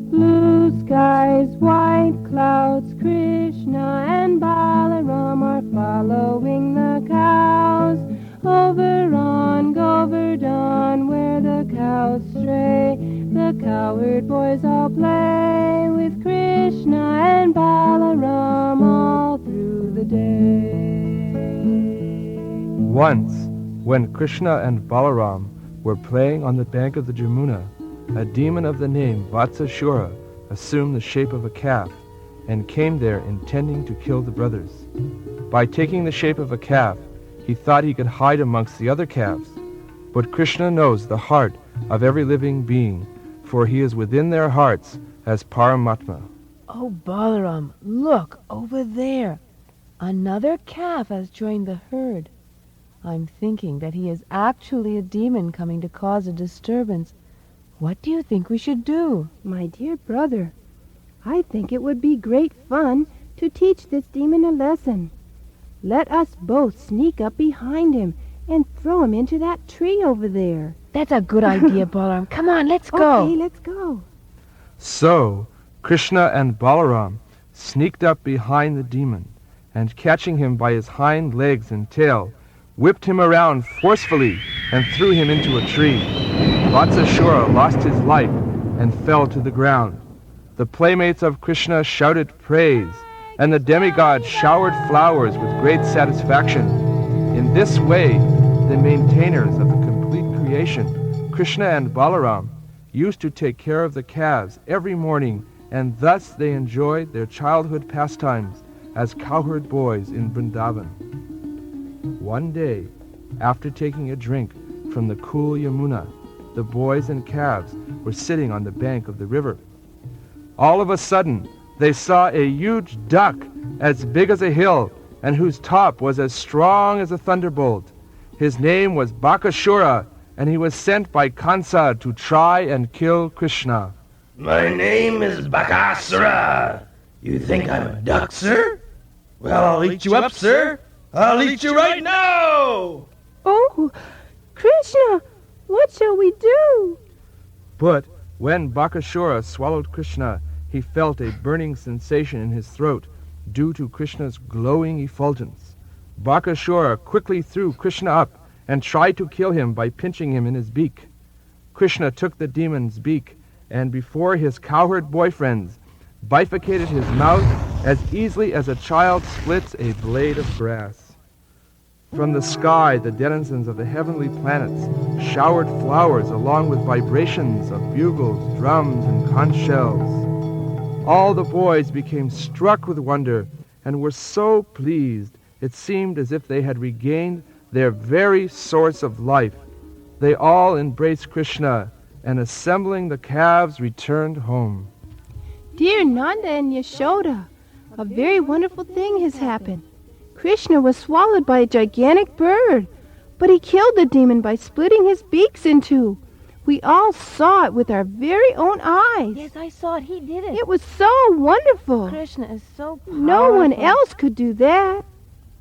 Blue skies, white clouds, Krishna and Balaram are following the cows. Over on Govardhan, where the cows stray, the cowherd boys all play with Krishna and Balaram all through the day. Once, when Krishna and Balaram were playing on the bank of the Jamuna, a demon of the name Vatsashura assumed the shape of a calf and came there intending to kill the brothers. By taking the shape of a calf, he thought he could hide amongst the other calves. But Krishna knows the heart of every living being, for he is within their hearts as Paramatma. Oh, Balaram, look, over there. Another calf has joined the herd. I'm thinking that he is actually a demon coming to cause a disturbance. What do you think we should do? My dear brother, I think it would be great fun to teach this demon a lesson. Let us both sneak up behind him and throw him into that tree over there. That's a good idea, Balaram. Come on, let's go. Okay, let's go. So Krishna and Balaram sneaked up behind the demon and, catching him by his hind legs and tail, whipped him around forcefully and threw him into a tree. Vatsashura lost his life and fell to the ground. The playmates of Krishna shouted praise, and the demigod showered flowers with great satisfaction. In this way, the maintainers of the complete creation, Krishna and Balaram, used to take care of the calves every morning, and thus they enjoyed their childhood pastimes as cowherd boys in Vrindavan. One day, after taking a drink from the cool Yamuna, the boys and calves were sitting on the bank of the river. All of a sudden, they saw a huge duck as big as a hill and whose top was as strong as a thunderbolt. His name was Bakashura, and he was sent by Kansa to try and kill Krishna. My name is Bakasura. You think I'm a duck, sir? Well, I'll eat you up, sir. I'll eat you right now! Oh, Krishna, what shall we do? But when Bakashura swallowed Krishna, he felt a burning sensation in his throat due to Krishna's glowing effulgence. Bakashura quickly threw Krishna up and tried to kill him by pinching him in his beak. Krishna took the demon's beak and, before his cowherd boyfriends, bifurcated his mouth as easily as a child splits a blade of grass. From the sky, the denizens of the heavenly planets showered flowers along with vibrations of bugles, drums, and conch shells. All the boys became struck with wonder and were so pleased it seemed as if they had regained their very source of life. They all embraced Krishna and, assembling the calves, returned home. Dear Nanda and Yashoda, a very wonderful thing has happened. Krishna was swallowed by a gigantic bird, but he killed the demon by splitting his beaks in two. We all saw it with our very own eyes. Yes, I saw it. He did it. It was so wonderful. Krishna is so powerful. No one else could do that.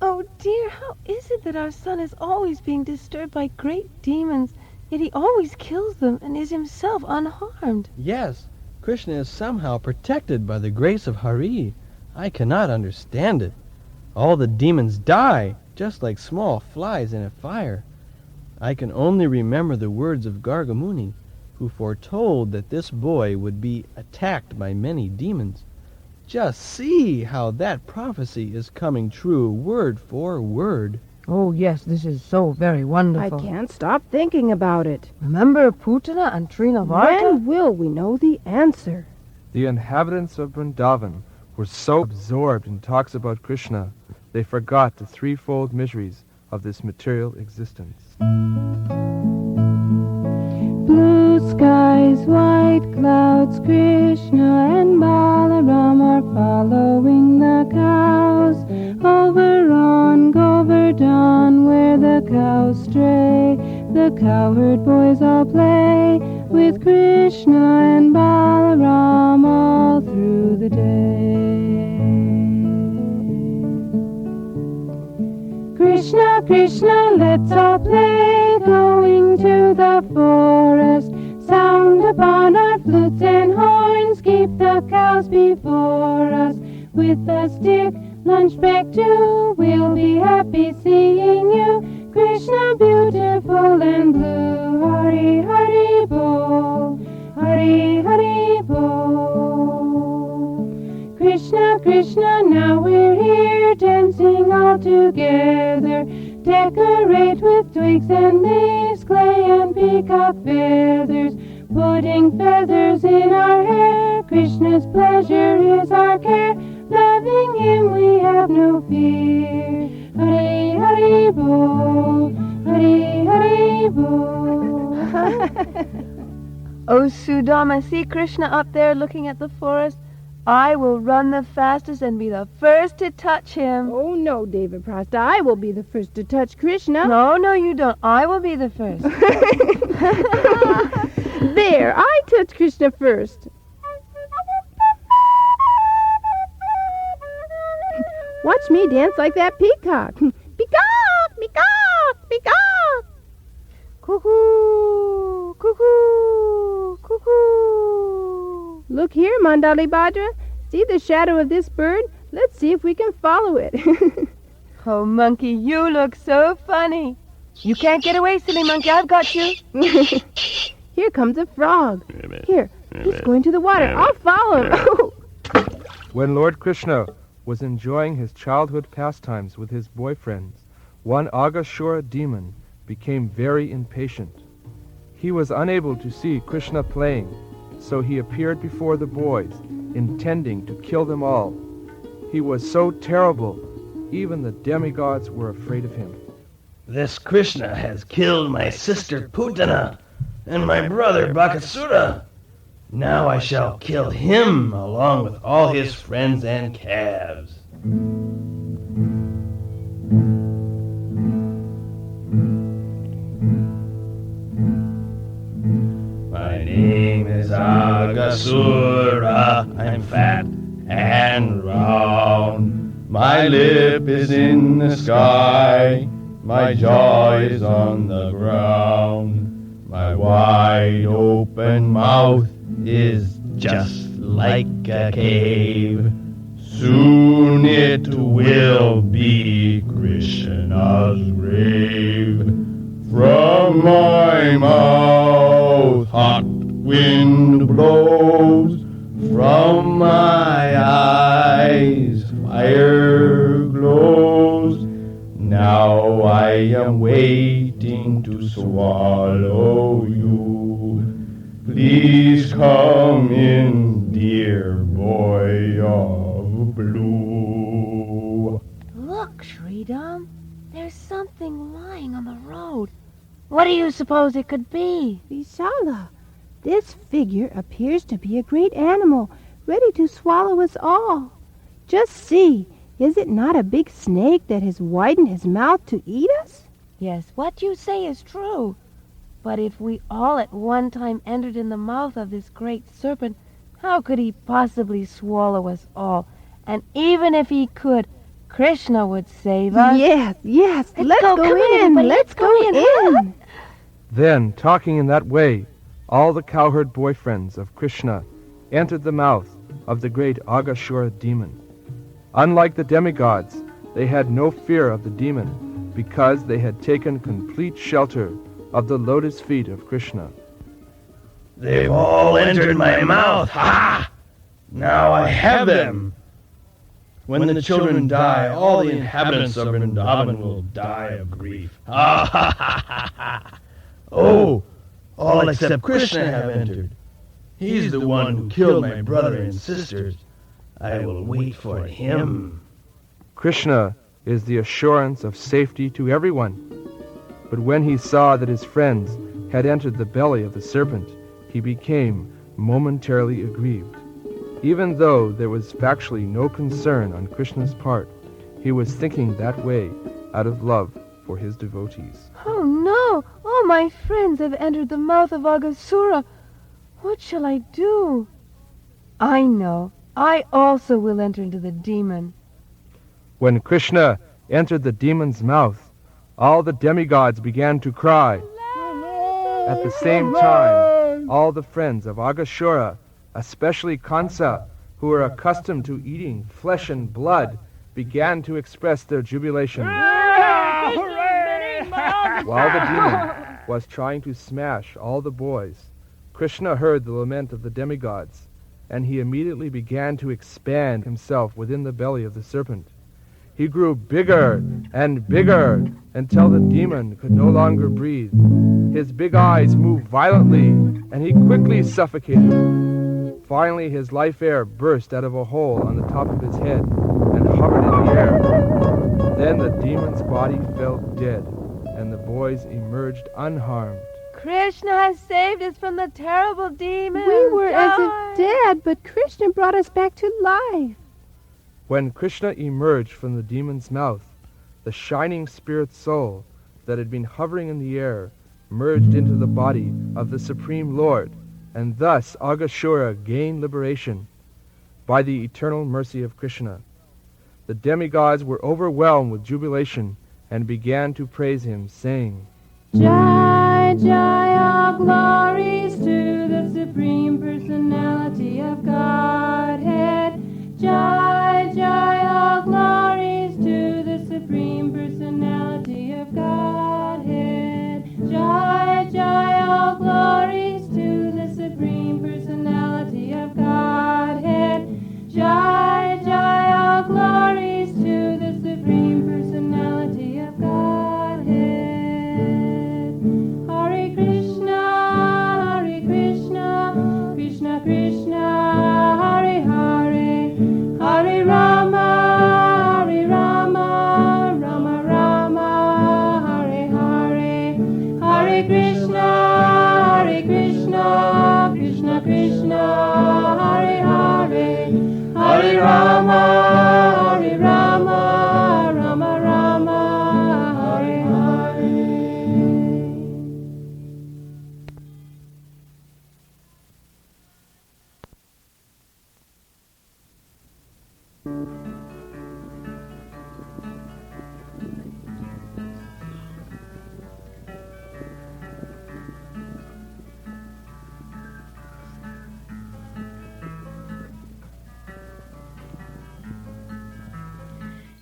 Oh, dear, how is it that our son is always being disturbed by great demons, yet he always kills them and is himself unharmed? Yes, Krishna is somehow protected by the grace of Hari. I cannot understand it. All the demons die, just like small flies in a fire. I can only remember the words of Gargamuni, who foretold that this boy would be attacked by many demons. Just see how that prophecy is coming true word for word. Oh, yes, this is so very wonderful. I can't stop thinking about it. Remember Putana and Trinavarta? When will we know the answer? The inhabitants of Vrindavan were so absorbed in talks about Krishna, they forgot the threefold miseries of this material existence. Blue skies, white clouds, Krishna and Balaram are following the cows. Over on Govardhan, where the cows stray, the cowherd boys all play with Krishna and Balaram all through the day. Krishna, Krishna, let's all play, going to the forest, sound flutes and horns, keep the cows before us. With a stick, lunch break too, we'll be happy seeing you. Krishna, beautiful and blue, Hari Hari Bol, Hari Hari Bol. Krishna, Krishna, now we're here, dancing all together. Decorate with twigs and leaves, clay and peacock feathers, putting feathers in our hair. Krishna's pleasure is our care, loving him we have no fear. Hari Hari Bol, Hari Hari Bol. Oh, Sudama, see Krishna up there looking at the forest? I will run the fastest and be the first to touch him. Oh, no, David Prost, I will be the first to touch Krishna. No, you don't. I will be the first. There, I touch Krishna first. Watch me dance like that peacock. Peacock, peacock, peacock. Cuckoo, cuckoo, cuckoo. Look here, Mandali Bhadra. See the shadow of this bird? Let's see if we can follow it. Oh, monkey, you look so funny. You can't get away, silly monkey. I've got you. Here comes a frog. Here, he's going to the water. I'll follow him. When Lord Krishna was enjoying his childhood pastimes with his boyfriends, one Agashura demon became very impatient. He was unable to see Krishna playing, so he appeared before the boys, intending to kill them all. He was so terrible, even the demigods were afraid of him. This Krishna has killed my sister Putana and my brother Bakasura. Now I shall kill him along with all his friends and calves. My name is Agasura. I'm fat and round. My lip is in the sky. My jaw is on the ground. My wide open mouth is just like a cave. Soon it will be Krishna's grave. From my mouth hot wind blows. From my eyes fire glows. Now I am waiting to swallow you. Please come in, dear boy of blue. Look, Sridham, there's something lying on the road. What do you suppose it could be? Vishala, this figure appears to be a great animal, ready to swallow us all. Just see, is it not a big snake that has widened his mouth to eat us? Yes, what you say is true. But if we all at one time entered in the mouth of this great serpent, how could he possibly swallow us all? And even if he could, Krishna would save us. Yes, let's go. go Come on, in. everybody, Let's go in. Then, talking in that way, all the cowherd boyfriends of Krishna entered the mouth of the great Agashura demon. Unlike the demigods, they had no fear of the demon because they had taken complete shelter of the lotus feet of Krishna. They've all entered my mouth. Ha! Now I have them. When the children die, all the inhabitants of Vrindavan will die of grief. Ha ha ha ha ha! Oh, all except Krishna have entered. He's the one who killed my brother and sisters. I will wait for him. Krishna is the assurance of safety to everyone. But when he saw that his friends had entered the belly of the serpent, he became momentarily aggrieved. Even though there was factually no concern on Krishna's part, he was thinking that way out of love for his devotees. Oh, no! All my friends have entered the mouth of Agasura. What shall I do? I know. I also will enter into the demon. When Krishna entered the demon's mouth, all the demigods began to cry. At the same time, all the friends of Agashura, especially Kansa, who were accustomed to eating flesh and blood, began to express their jubilation. While the demon was trying to smash all the boys, Krishna heard the lament of the demigods, and he immediately began to expand himself within the belly of the serpent. He grew bigger and bigger until the demon could no longer breathe. His big eyes moved violently, and he quickly suffocated. Finally, his life air burst out of a hole on the top of his head and hovered in the air. Then the demon's body fell dead, and the boys emerged unharmed. Krishna has saved us from the terrible demon. We were as if dead, but Krishna brought us back to life. When Krishna emerged from the demon's mouth, the shining spirit soul that had been hovering in the air merged into the body of the Supreme Lord, and thus Agashura gained liberation by the eternal mercy of Krishna. The demigods were overwhelmed with jubilation and began to praise him, saying, Jai, Jai, all glories to the Supreme Personality of Godhead. Jai, Jai, all glories to the Supreme Personality of Godhead. Jai, Jai, all glories to the Supreme Personality of Godhead. Jai, Jai, all glories to the Supreme Personality of Godhead. Hare Krishna, Krishna Krishna, Hare Hare, Hare Rama, Rama Rama, Hare Hare, Hare Krishna, Krishna Krishna, Hare Hare, Hare Rama, Rama Rama, Hare Hare.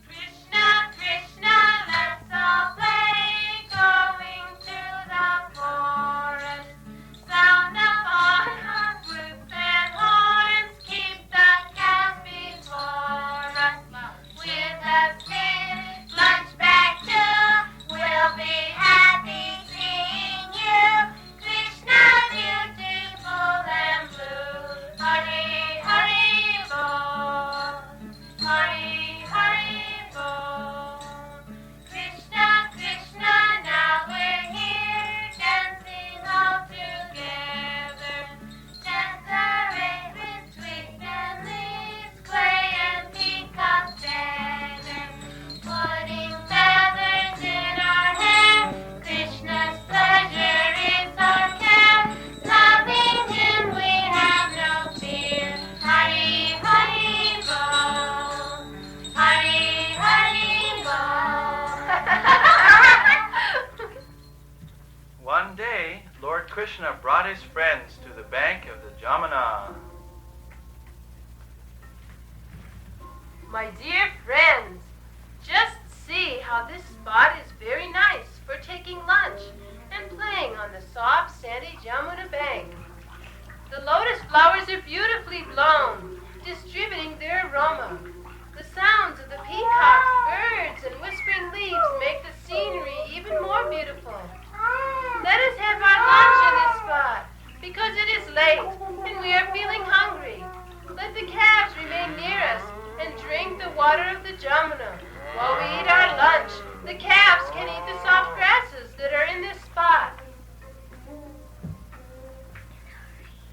Krishna, Krishna, let's all play, going through the forest. Sound of our flutes and horns, keep the cows before us. With a big lunch bag too, we'll be happy seeing you. Krishna, beautiful and blue, Hare Hare Bol. Hare Hare Bol. Krishna, Krishna, now we're here, dancing all together. Dance arrayed with sweet and leaves, clay and peacock feather. Putting feathers in our hair, Krishna's pleasure is our care. Loving him we have no fear. Hare Hare Bol. Hare Hare Bol. One day, Lord Krishna brought his friends to the bank of the Jamuna. My dear friends, just see how this spot is very nice for taking lunch and playing on the soft, sandy Jamuna bank. The lotus flowers are beautifully blown, distributing their aroma. The sounds of the peacocks, birds, and whispering leaves make the scenery even more beautiful. Let us have our lunch in this spot, because it is late and we are feeling hungry. Let the calves remain near us and drink the water of the Jamuna. While we eat our lunch, the calves can eat the soft grasses that are in this spot.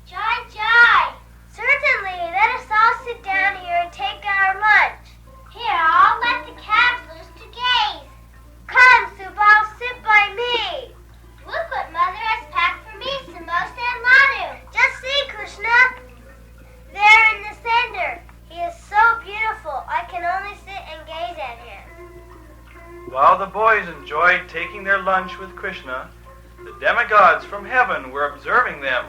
Jai, Jai! Certainly, let us all sit down here and take our lunch. Here, I'll let the calves loose to gaze. Come, Subal, sit by me. Look what Mother has packed for me, samosa and ladu. Just see, Krishna. There in the center. He is so beautiful, I can only sit and gaze at him. While the boys enjoyed taking their lunch with Krishna, the demigods from heaven were observing them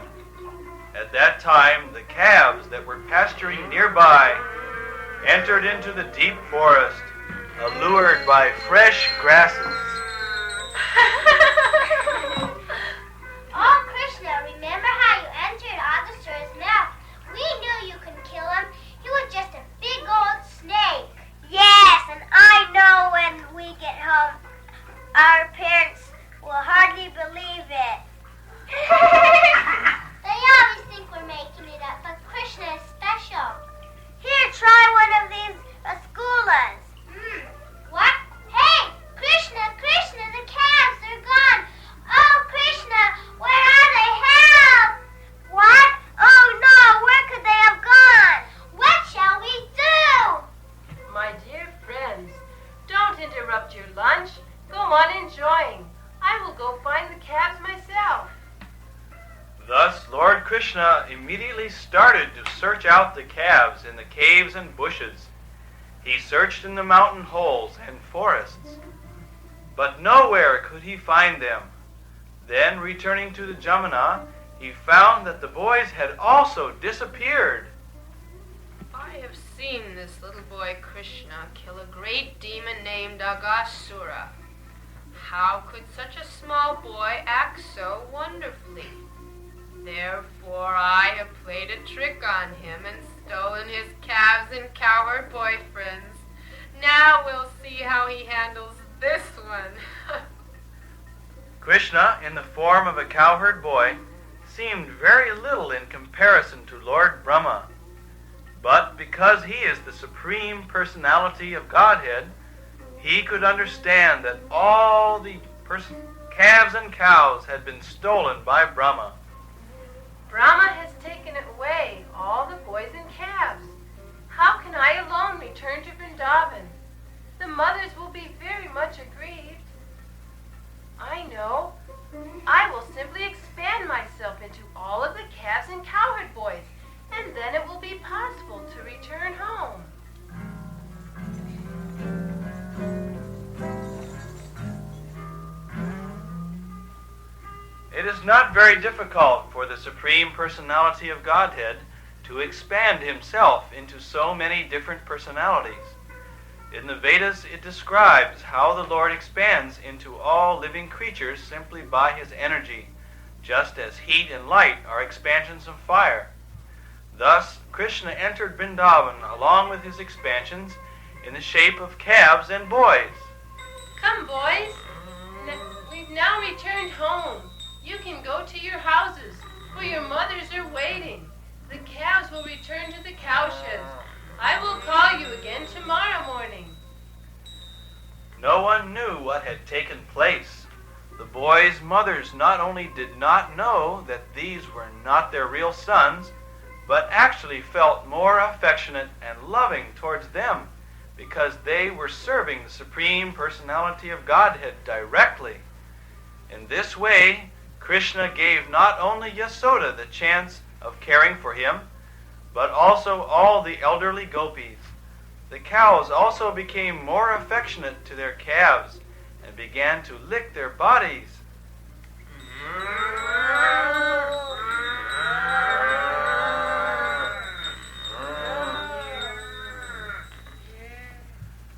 At that time, the calves that were pasturing nearby entered into the deep forest, allured by fresh grasses. Oh, Krishna, remember how you entered Adasura's mouth? We knew you couldn't kill him. He was just a big old snake. Yes, and I know when we get home, our parents will hardly believe it. They always think we're making it up, but Krishna is special. Here, try one of these rasgullas. What? Hey, Krishna, Krishna, the calves are gone. Oh, Krishna, where are they? Help! What? Oh, no, where could they have gone? What shall we do? My dear friends, don't interrupt your lunch. Go on enjoying. I will go find the calves myself. Thus, Lord Krishna immediately started to search out the calves in the caves and bushes. He searched in the mountain holes and forests, but nowhere could he find them. Then, returning to the Jamuna, he found that the boys had also disappeared. I have seen this little boy Krishna kill a great demon named Aghasura. How could such a small boy act so wonderfully? Therefore I have played a trick on him and stolen his calves and cowherd boyfriends. Now we'll see how he handles this one. Krishna, in the form of a cowherd boy, seemed very little in comparison to Lord Brahma. But because he is the Supreme Personality of Godhead, he could understand that all the calves and cows had been stolen by Brahma. Brahma has taken away all the boys and calves. How can I alone return to Vrindavan? The mothers will be very much aggrieved. I know. I will simply expand myself into all of the calves and cowherd boys, and then it will be possible to return home. It is not very difficult for the Supreme Personality of Godhead to expand himself into so many different personalities. In the Vedas, it describes how the Lord expands into all living creatures simply by his energy, just as heat and light are expansions of fire. Thus, Krishna entered Vrindavan along with his expansions in the shape of calves and boys. Come, boys. We've now returned home. You can go to your houses, for your mothers are waiting. The calves will return to the cowsheds. I will call you again tomorrow morning. No one knew what had taken place. The boys' mothers not only did not know that these were not their real sons, but actually felt more affectionate and loving towards them because they were serving the Supreme Personality of Godhead directly. In this way, Krishna gave not only Yasoda the chance of caring for him, but also all the elderly gopis. The cows also became more affectionate to their calves and began to lick their bodies.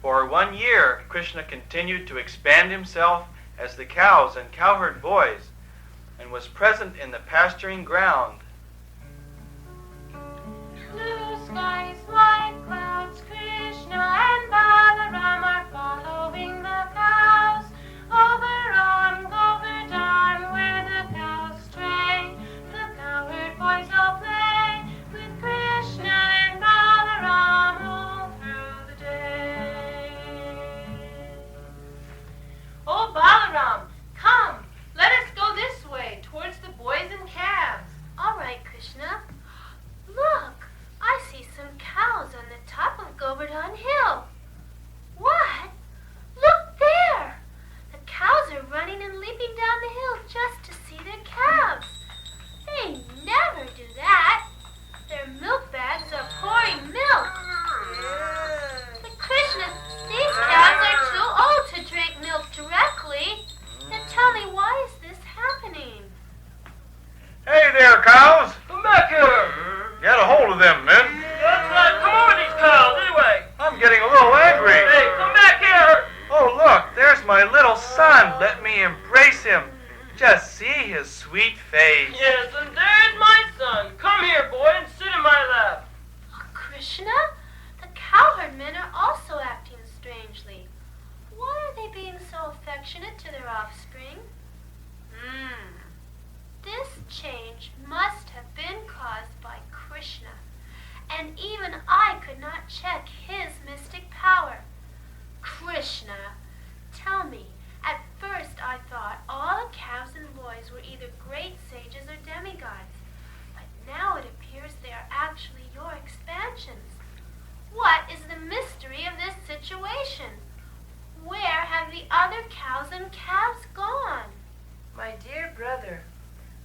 For 1 year, Krishna continued to expand himself as the cows and cowherd boys, and was present in the pasturing ground. Blue skies, white clouds, Krishna and Balaram are following the cows. Over on Govardhan where the cows stray, the cowherd boys all play with Krishna and Balaram all through the day. Oh, Balaram, come, let us go this way towards the boys and calves. All right, Krishna. Look, I see some cows on the top of Govardhan Hill. What? Look there! The cows are running and leaping down the hill just to see their calves. They never do that. Their milk bags are pouring milk. But Krishna, these calves are too old to drink milk directly. Now tell me, why is this happening? Hey there, cows! Come back my little son. Let me embrace him. Just see his sweet face. Yes, and there's my son. Come here, boy, and sit in my lap. Oh, Krishna, the cowherd men are also acting strangely. Why are they being so affectionate to their offspring? This change must have been caused by Krishna, and even I could not check his mystic power. Krishna, tell me, at first I thought all the calves and boys were either great sages or demigods, but now it appears they are actually your expansions. What is the mystery of this situation? Where have the other cows and calves gone? My dear brother,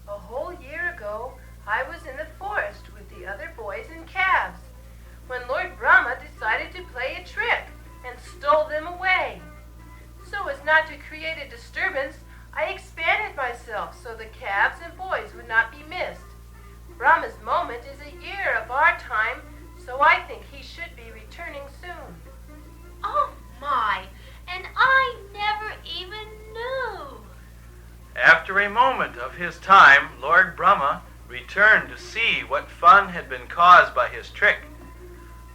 a whole year ago I was in the forest with the other boys and calves when Lord Brahma decided to play a trick and stole them away. So as not to create a disturbance, I expanded myself so the calves and boys would not be missed. Brahma's moment is a year of our time, so I think he should be returning soon. Oh my, and I never even knew. After a moment of his time, Lord Brahma returned to see what fun had been caused by his trick.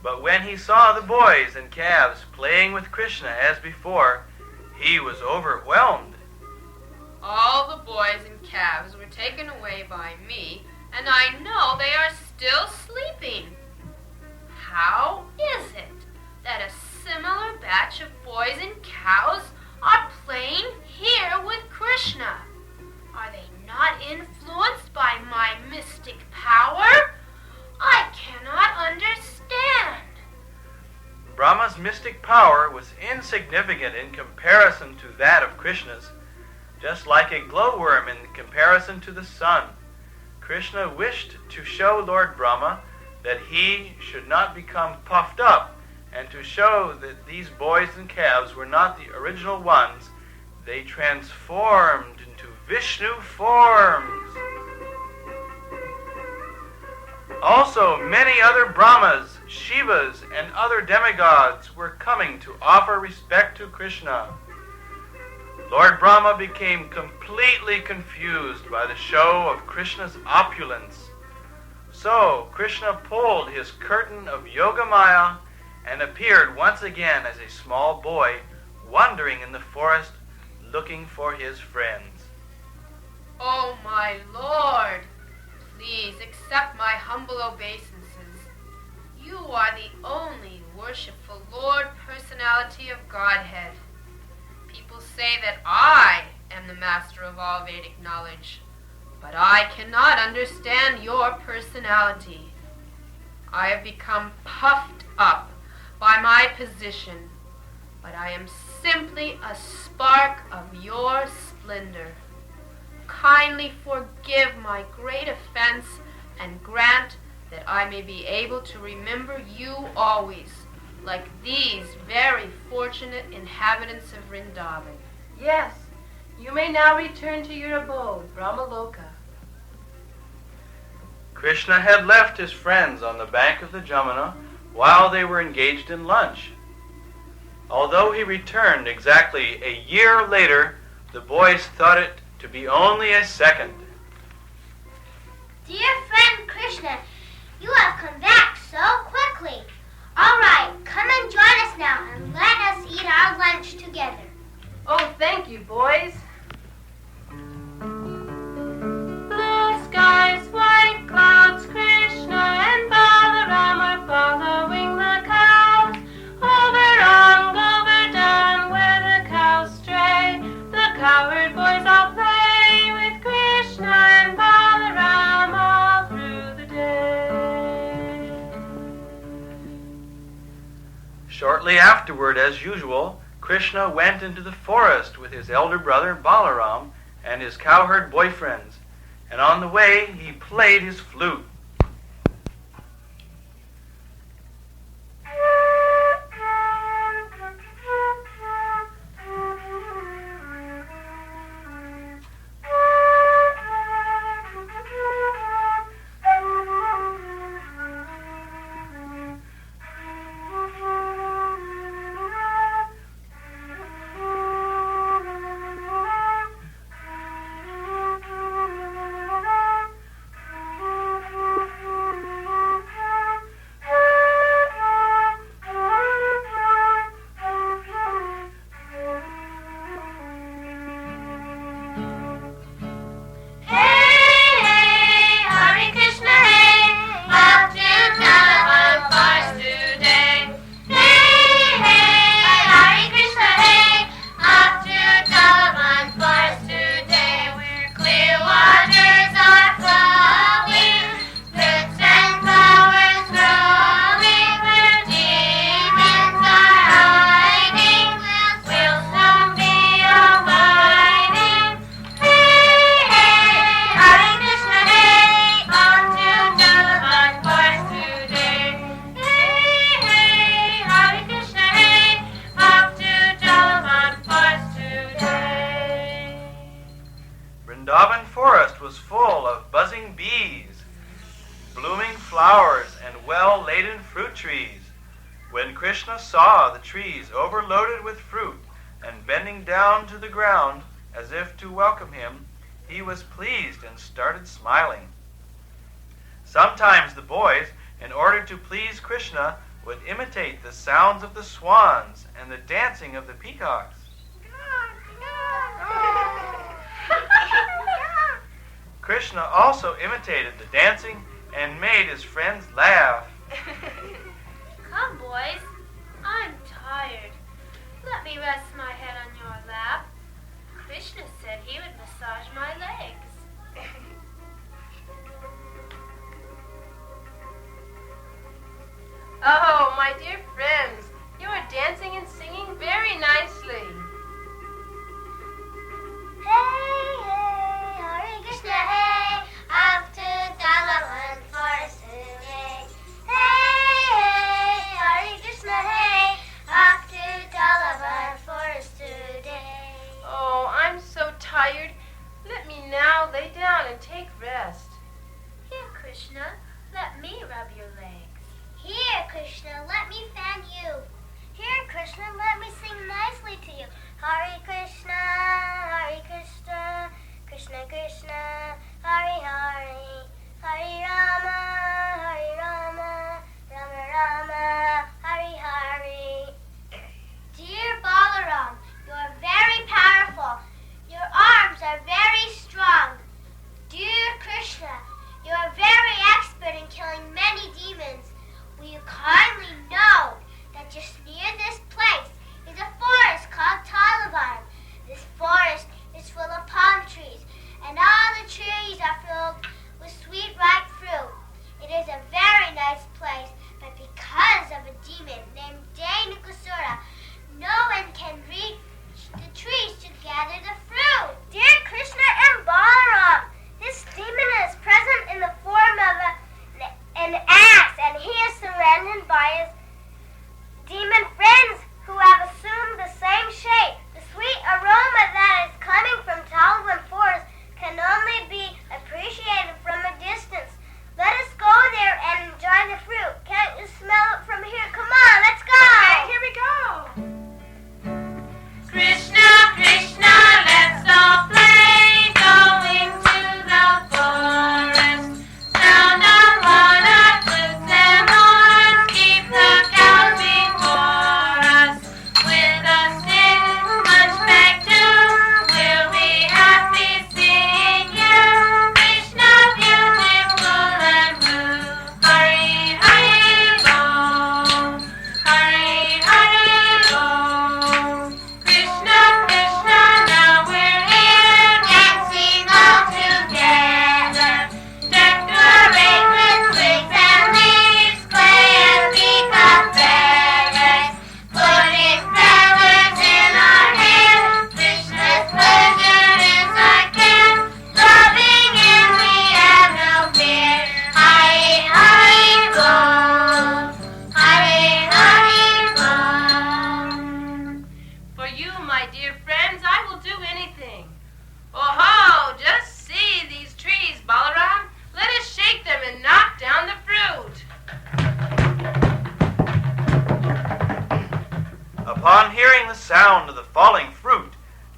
But when he saw the boys and calves playing with Krishna as before, he was overwhelmed. All the boys and calves were taken away by me, and I know they are still sleeping. How is it that a similar batch of boys and cows are playing here with Krishna? Are they not influenced by my mystic power? I cannot understand. Brahma's mystic power was insignificant in comparison to that of Krishna's, just like a glowworm in comparison to the sun. Krishna wished to show Lord Brahma that he should not become puffed up, and to show that these boys and calves were not the original ones. They transformed into Vishnu forms. Also, many other Brahmas, Shivas, and other demigods were coming to offer respect to Krishna. Lord Brahma became completely confused by the show of Krishna's opulence. So, Krishna pulled his curtain of Yoga Maya and appeared once again as a small boy, wandering in the forest, looking for his friends. Oh, my Lord, please accept my humble obeisances. You are the only worshipful Lord Personality of Godhead. People say that I am the master of all Vedic knowledge, but I cannot understand your personality. I have become puffed up by my position, but I am simply a spark of your splendor. Kindly forgive my great offense and grant that I may be able to remember you always, like these very fortunate inhabitants of Vrindavan. Yes, you may now return to your abode, Brahmaloka. Krishna had left his friends on the bank of the Jamuna while they were engaged in lunch. Although he returned exactly a year later, the boys thought it to be only a second. Dear friend Krishna, you have come back so quickly. All right, come and join us now and let us eat our lunch together. Oh, thank you, boys. Blue skies, white clouds, Krishna and Balaram are following the cows. Over on, over down, where the cows stray, the cowherd boys all play with Krishna and Balaram all through the day. Shortly afterward, as usual, Krishna went into the forest with his elder brother Balaram and his cowherd boyfriends, and on the way he played his flute. blooming flowers, and well-laden fruit trees. When Krishna saw the trees overloaded with fruit and bending down to the ground as if to welcome him, he was pleased and started smiling. Sometimes the boys, in order to please Krishna, would imitate the sounds of the swans and the dancing of the peacocks. Krishna also imitated the dancing and made his friends laugh. Come, boys. I'm tired. Let me rest my head on your lap. Krishna said he would massage my legs. Oh, my dear friends, you are dancing and singing very nicely. Hey, hey, Hare Krishna, hey, off to Dalavan forest today. Hey, hey, Hare Krishna, hey, off to Dalavan forest today. Oh, I'm so tired. Let me now lay down and take rest. Here, Krishna, let me rub your legs. Here, Krishna, let me fan you. Here, Krishna, let me sing nicely to you. Hare Krishna, Krishna Krishna, Hare Hare, Hare Rama, Rama Rama, Hare Hare. Dear Balaram, you are very powerful. Your arms are very strong. Dear Krishna, you are very expert in killing many demons. Will you kindly know that just near this place is a forest called Talavan? This forest is full of palm trees, and all the trees are filled with sweet ripe fruit. It is a very nice place, but because of a demon named Dhanukasura, no one can reach the trees to gather the fruit. Dear Krishna and Balaram, this demon is present in the form of an axe, and he is surrounded by his demon friends who have assumed the same shape. The sweet aroma that is coming from Talavan Forest can only be appreciated from a distance. Let us go there and enjoy the fruit. Can't you smell it from here? Come on, let's go! Okay, here we go. Krishna, Krishna, let's all play, going to the forest. Sound of water, flutes and horns, keep the cows before us. With a stick, hunchback too, we'll be happy seeing you. Krishna, beautiful and blue. Hurry, hurry, go. Hurry, hurry, go. Krishna, Krishna, now we're here, dancing all together. Decorate with twigs and leaves, play and peacock feathers. Putting feathers in our hair, Krishna's pleasure is our care. Loving him we have no fear. Hurry, hurry, go. Hurry, hurry, go. For you, my dear friends, I will do anything. Oh-ho, just see these trees, Balaram. Let us shake them and knock down the fruit. Upon hearing the sound of the falling fruit,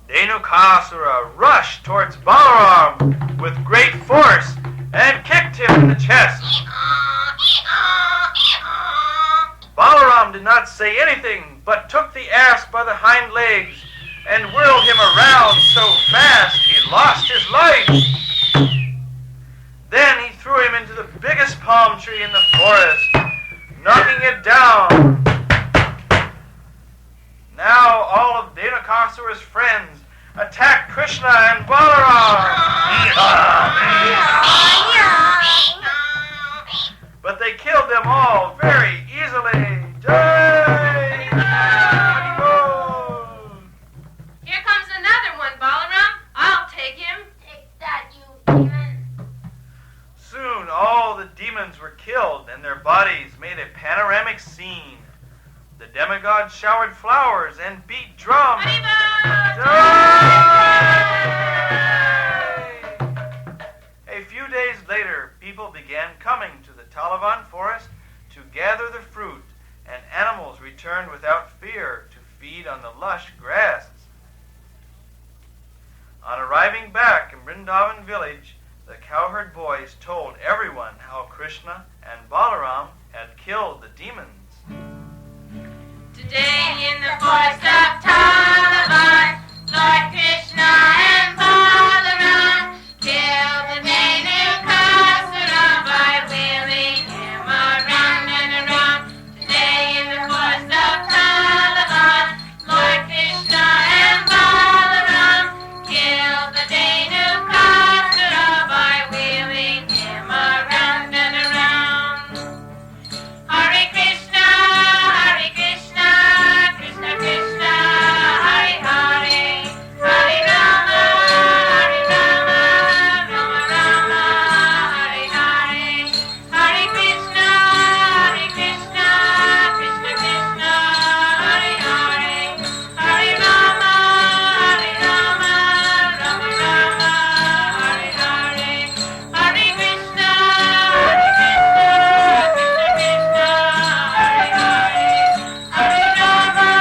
Dhanukasura rushed towards Balaram with great force and kicked him in the chest. Balaram did not say anything, but took the ass by the hind legs and whirled him around so fast he lost his life. Then he threw him into the biggest palm tree in the forest, knocking it down. Now all of Dhanukasura's friends attacked Krishna and Balaram. But they killed them all very easily. Jai! Haribo! Here comes another one, Balaram. I'll take him. Take that, you demon. Soon all the demons were killed and their bodies made a panoramic scene. The demigod showered flowers and beat drums. Haribo! Jai! A few days later, people people began coming to the Talavan forest to gather the fruit, and animals returned without fear to feed on the lush grasses. On arriving back in Vrindavan village, the cowherd boys told everyone how Krishna and Balaram had killed the demons. Today in the forest of Talavan, Lord Krishna and Balaram killed the Kasura by wheeling him around and around. Today in the forest of Talavan, Lord Krishna and Balaram killed the Kasura by wheeling him around and around. Hare Krishna, Krishna Krishna, Hare Hare, Hare Rama, Rama Rama, Hare Hare, Hare Krishna, Krishna Krishna, Hare Hare, Hare Rama, Rama Rama, Hare Hare, Hare Krishna, Krishna Krishna, Hare Hare, Hare Rama,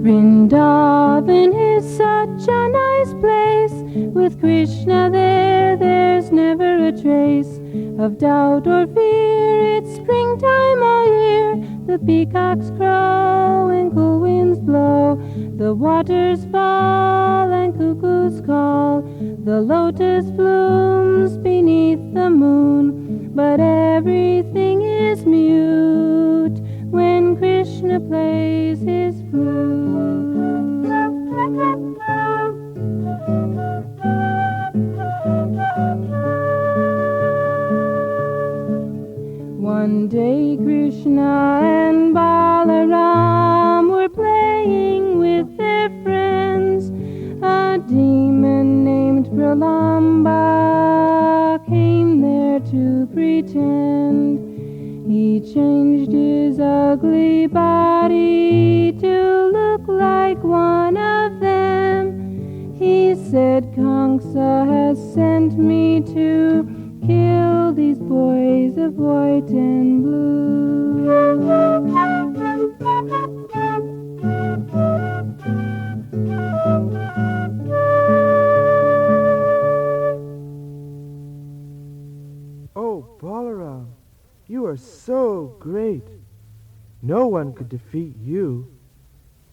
Vrindavan is such a nice place. With Krishna there's never a trace of doubt or fear. It's springtime all year. The peacocks crow and cool winds blow. The waters fall and cuckoos call. The lotus blooms beneath the moon. But everything is mute when Krishna plays his flute. One day Krishna and Balaram were playing with their friends. A demon named Pralamba came there to pretend. He changed his ugly body to look like one of them. He said, Kamsa has sent me to kill these boys of white and blue. Oh, Balaram, you are so great. No one could defeat you.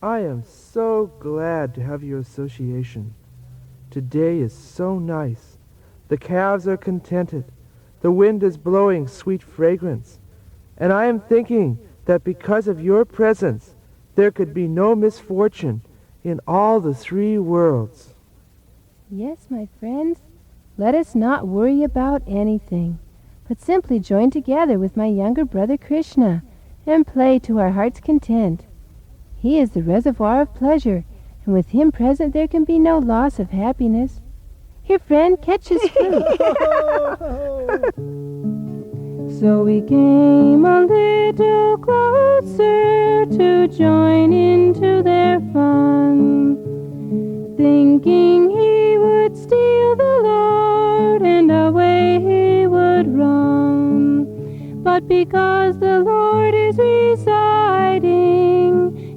I am so glad to have your association. Today is so nice. The calves are contented. The wind is blowing sweet fragrance. And I am thinking that because of your presence, there could be no misfortune in all the three worlds. Yes, my friends, let us not worry about anything, but simply join together with my younger brother Krishna and play to our heart's content. He is the reservoir of pleasure, and with him present there can be no loss of happiness. Here, friend, catch his flute. So we came a little closer to join into their fun, thinking he would steal the Lord and away he would run. But because the Lord is residing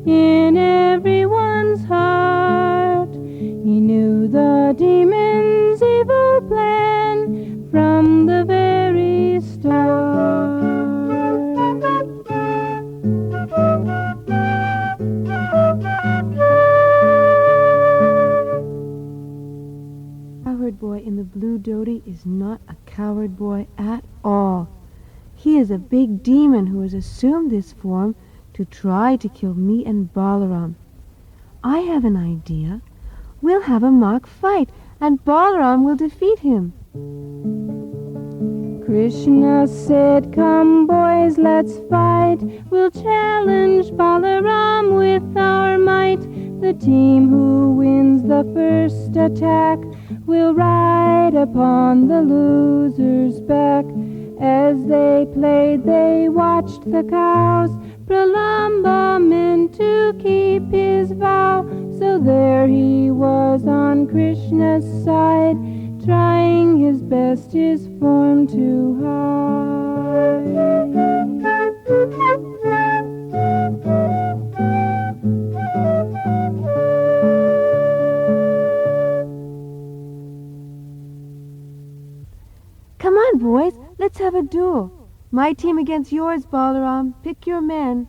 in everyone's heart, he knew the demon's evil plan from the very start. Cowherd boy in the blue dhoti is not a coward boy at all. He is a big demon who has assumed this form to try to kill me and Balaram. I have an idea. We'll have a mock fight, and Balaram will defeat him. Krishna said, "Come boys, let's fight. We'll challenge Balaram with our might. The team who wins the first attack will ride upon the loser's back." As they played, they watched the cows. Pralamba meant to keep his vow, so there he was on Krishna's side, trying his best his form to hide. Come on, boys, let's have a duel. My team against yours, Balaram. Pick your men.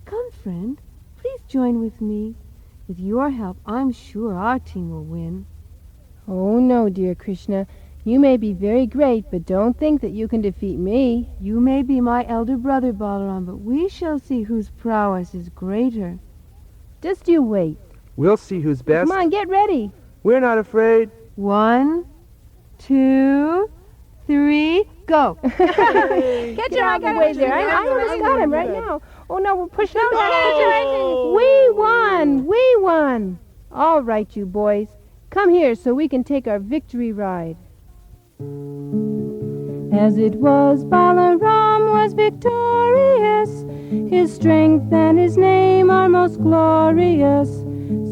Come, friend, please join with me. With your help, I'm sure our team will win. Oh, no, dear Krishna. You may be very great, but don't think that you can defeat me. You may be my elder brother, Balaram, but we shall see whose prowess is greater. Just you wait. We'll see who's best. Come on, get ready. We're not afraid. 1, 2, 3, go. Get your out of the way there. I almost got him right now. Oh, no, we're pushing him back. We won. We won. All right, you boys. Come here so we can take our victory ride. As it was, Balaram was victorious. His strength and his name are most glorious.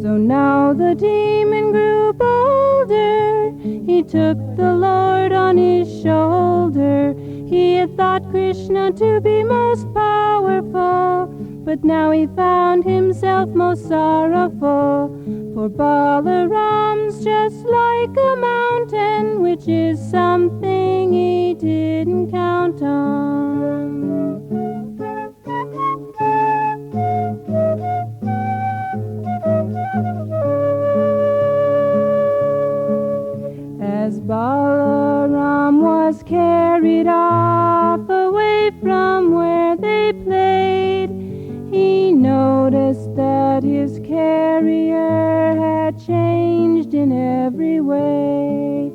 So now the demon grew bolder. He took the Lord on his shoulder. He had thought Krishna to be most powerful, but now he found himself most sorrowful. For Balaram's just like a mountain, which is something he didn't count on. As Balaram was carried off away from where they played, he noticed that his carrier had changed in every way.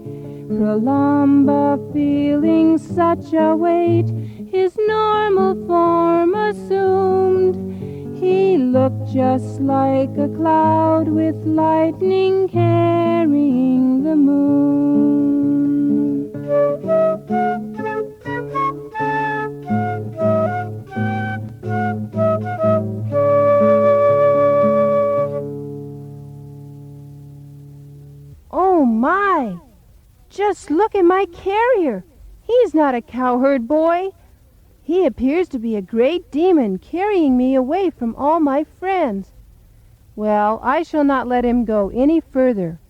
Pralamba, feeling such a weight, his normal form assumed. He looked just like a cloud with lightning carrying the moon. Oh my! Just look at my carrier. He's not a cowherd boy. He appears to be a great demon carrying me away from all my friends. Well, I shall not let him go any further.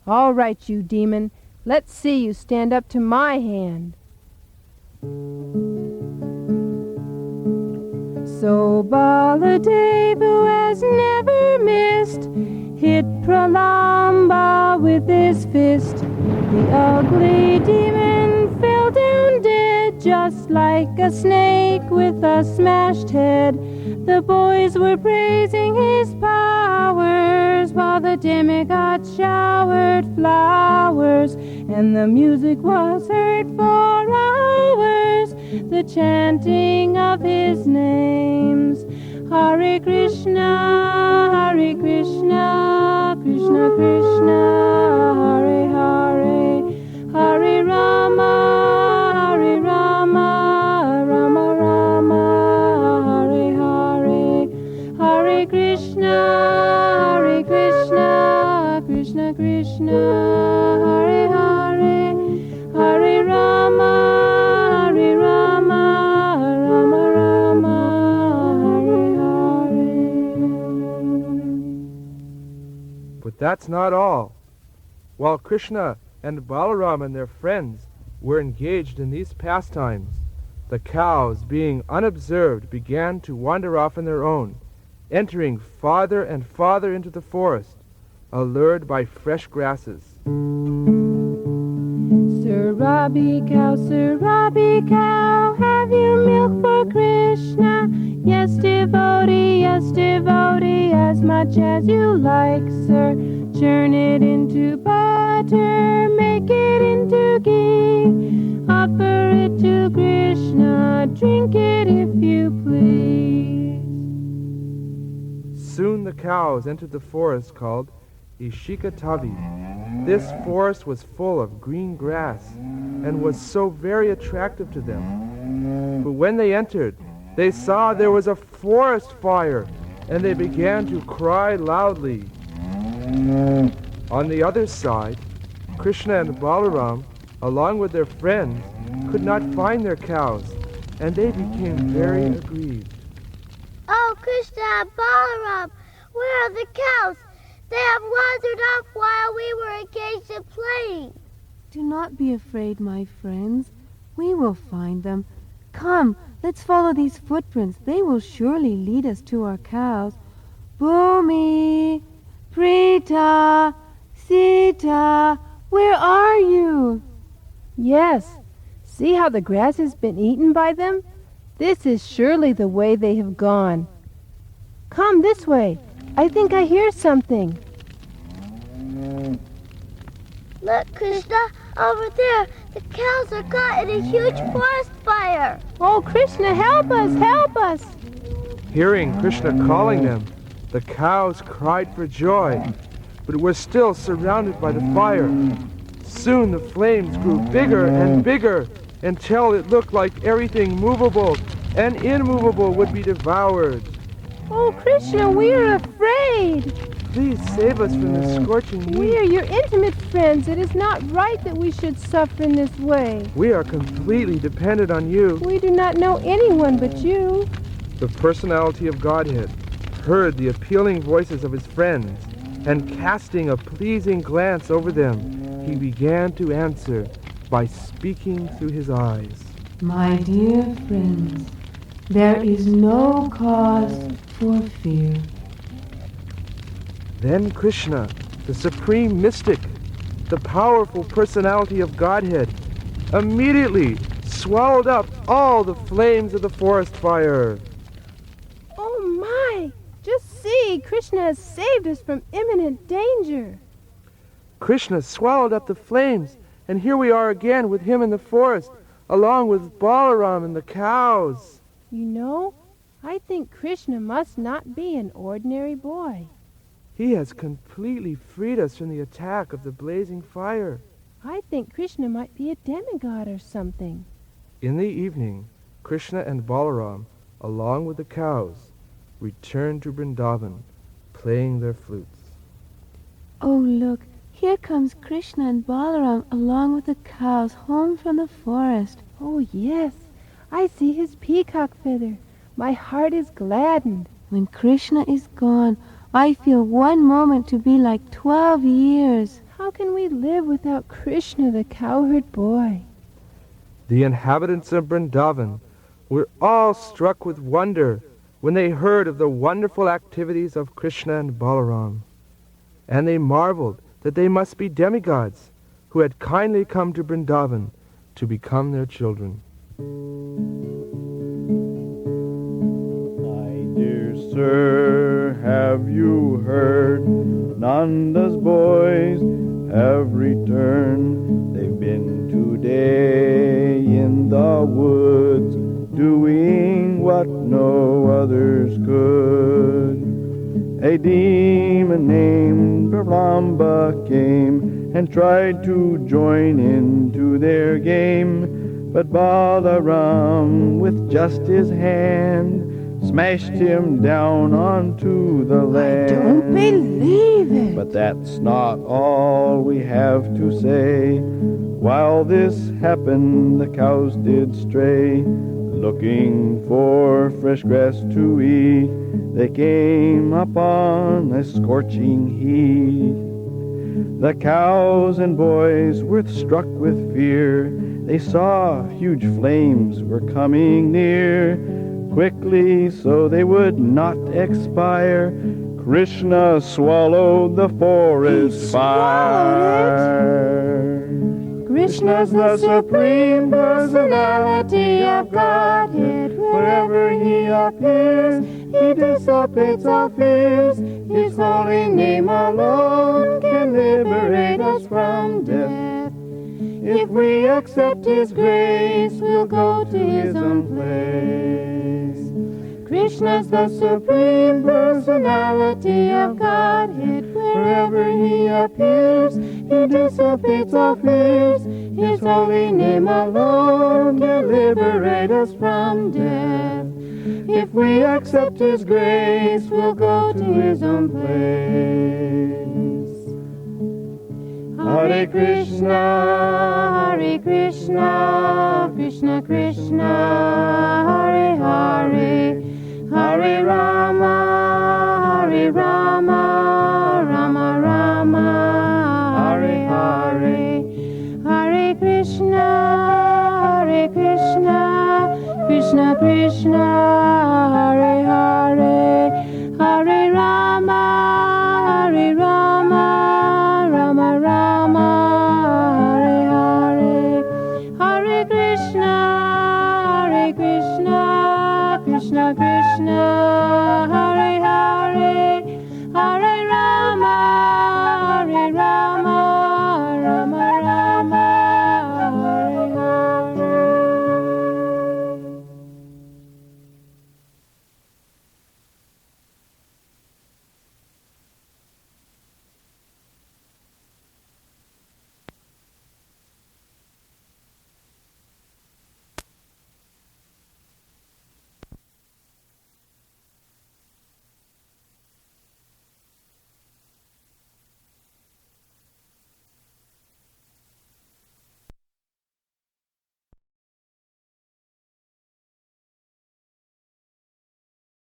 All right, you demon, let's see you stand up to my hand. So Baladev, who has never missed, hit Pralamba with his fist. The ugly demon fell down dead, just like a snake with a smashed head. The boys were praising his powers, while the demigod showered flowers, and the music was heard for hours, the chanting of his names. Hare Krishna, Hare Krishna, Krishna Krishna, Hare Hare, Hare Rama, Hare Rama, Rama Rama, Hare Hare, Hare Krishna, Hare Krishna, Krishna Krishna, Hare Hare, Hare Rama, Hare Rama, Rama Rama, Hare Hare. But that's not all. While Krishna and Balaram and their friends were engaged in these pastimes, the cows, being unobserved, began to wander off on their own, entering farther and farther into the forest, allured by fresh grasses. Surabi cow, have you milk for Krishna? Yes, devotee, as much as you like, sir. churn it into butter, make it into ghee, offer it to Krishna, drink it if you please. Soon the cows entered the forest called Ishikatavi. This forest was full of green grass and was so very attractive to them. But when they entered, they saw there was a forest fire, and they began to cry loudly. On the other side, Krishna and Balaram, along with their friends, could not find their cows, and they became very aggrieved. Oh, Krishna and Balaram, where are the cows? They have wandered off while we were engaged in playing. Do not be afraid, my friends. We will find them. Come, let's follow these footprints. They will surely lead us to our cows. Bhumi, Prita, Sita, where are you? Yes, see how the grass has been eaten by them? This is surely the way they have gone. Come this way. I think I hear something. Look, Krishna, over there. The cows are caught in a huge forest fire. Oh, Krishna, help us, help us. Hearing Krishna calling them, the cows cried for joy, but were still surrounded by the fire. Soon the flames grew bigger and bigger until it looked like everything movable and immovable would be devoured. Oh, Krishna, we are afraid. Please save us from this scorching heat. We are your intimate friends. It is not right that we should suffer in this way. We are completely dependent on you. We do not know anyone but you. The personality of Godhead heard the appealing voices of his friends, and casting a pleasing glance over them, he began to answer by speaking through his eyes. My dear friends, there is no cause for fear. Then Krishna, the supreme mystic, the powerful personality of Godhead, immediately swallowed up all the flames of the forest fire. Oh my! Just see, Krishna has saved us from imminent danger. Krishna swallowed up the flames, and here we are again with him in the forest, along with Balaram and the cows. You know, I think Krishna must not be an ordinary boy. He has completely freed us from the attack of the blazing fire. I think Krishna might be a demigod or something. In the evening, Krishna and Balaram, along with the cows, returned to Vrindavan, playing their flutes. Oh, look, here comes Krishna and Balaram along with the cows home from the forest. Oh, yes, I see his peacock feather. My heart is gladdened. When Krishna is gone, I feel one moment to be like 12 years. How can we live without Krishna, the cowherd boy? The inhabitants of Vrindavan were all struck with wonder when they heard of the wonderful activities of Krishna and Balaram. And they marveled that they must be demigods who had kindly come to Vrindavan to become their children. My dear sir, have you heard? Nanda's boys have returned. They've been today in the woods, doing what no others could. A demon named Pralamba came and tried to join into their game, but Balaram, with just his hand, smashed him down onto the land. I don't believe it. But that's not all we have to say. While this happened, the cows did stray, looking for fresh grass to eat. They came upon a scorching heat. The cows and boys were struck with fear. They saw huge flames were coming near. Quickly, so they would not expire, Krishna swallowed the forest fire. Krishna's the Supreme Personality of Godhead. Wherever he appears, he dissipates all fears. His holy name alone can liberate us from death. If we accept his grace, we'll go to his own place. Krishna's the Supreme Personality of Godhead. Wherever he appears, he dissipates all fears. His holy name alone can liberate us from death. If we accept his grace, we'll go to his own place. Hare Krishna, Krishna Krishna, Hare Hare, Hare Rama, Rama Rama, Hare Hare, Hare Krishna, Krishna Krishna, Hare Hare, Hare Rama, Rama Rama, Hare Hare, Hare Krishna, Krishna Krishna, Hare